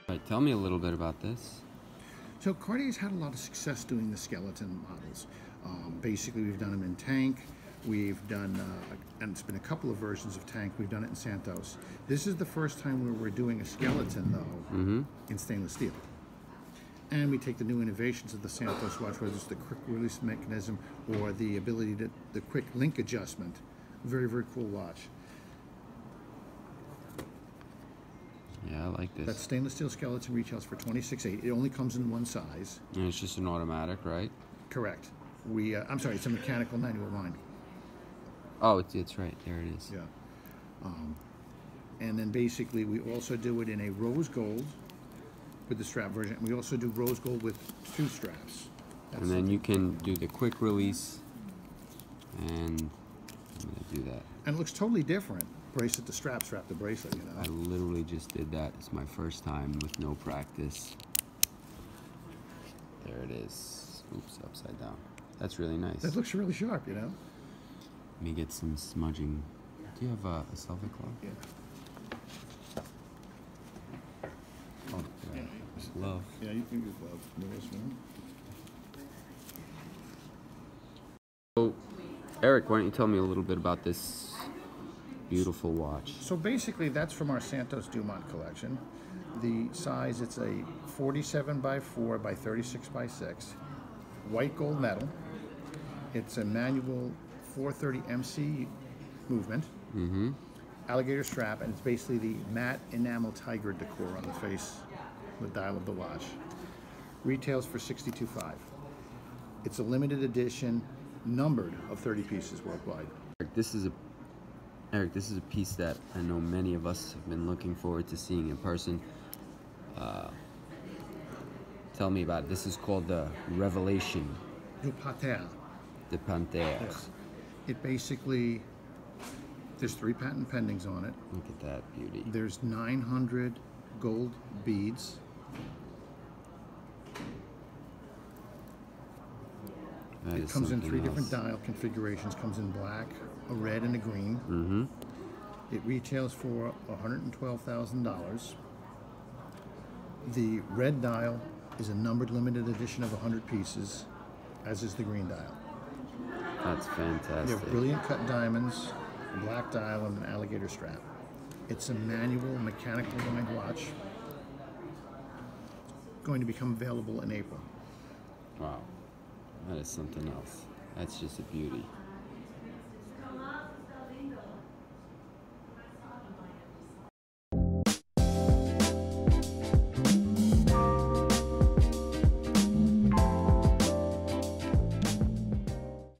Right, tell me a little bit about this. So Cartier's had a lot of success doing the skeleton models. Basically, we've done them in tank. We've done, and it's been a couple of versions of tank. We've done it in Santos. This is the first time where we're doing a skeleton, though, in stainless steel. And we take the new innovations of the Santos watch, whether it's the quick release mechanism or the ability to, the quick link adjustment. Very, very cool watch. Yeah, I like this. That stainless steel skeleton retails for $26.8. It only comes in one size. And it's just an automatic, right? Correct. I'm sorry, it's a mechanical manual wind. Oh, it's right. There it is. Yeah. And then basically we also do it in a rose gold with the strap version. We also do rose gold with two straps. And then you can do the quick release, and I'm going to do that. And it looks totally different. Bracelet to strap, strap to bracelet, you know. I literally just did that. It's my first time with no practice. There it is. Oops, upside down. That's really nice. That looks really sharp, you know. Let me get some smudging. Do you have a selfie cloth? Yeah. Oh, yeah. Glove. Yeah, you can use glove. This one. So, Eric, why don't you tell me a little bit about this beautiful watch? So basically, that's from our Santos Dumont collection. The size, it's a 47 by 4 by 36 by 6, white gold metal. It's a manual 430 MC movement, alligator strap, and it's basically the matte enamel tiger decor on the face, the dial of the watch. Retails for $62.5. It's a limited edition, numbered of 30 pieces worldwide. Eric, this is a piece that I know many of us have been looking forward to seeing in person. Tell me about it. This is called the Revelation Panthere. Panthere. Yes. It basically, there's 3 patent pendings on it. Look at that beauty. There's 900 gold beads. It comes in 3 different dial configurations. Comes in black, a red, and a green. It retails for $112,000. The red dial is a numbered limited edition of 100 pieces, as is the green dial. That's fantastic. You have brilliant cut diamonds, a black dial, and an alligator strap. It's a manual, mechanical wind watch. Going to become available in April. Wow, that is something else. That's just a beauty.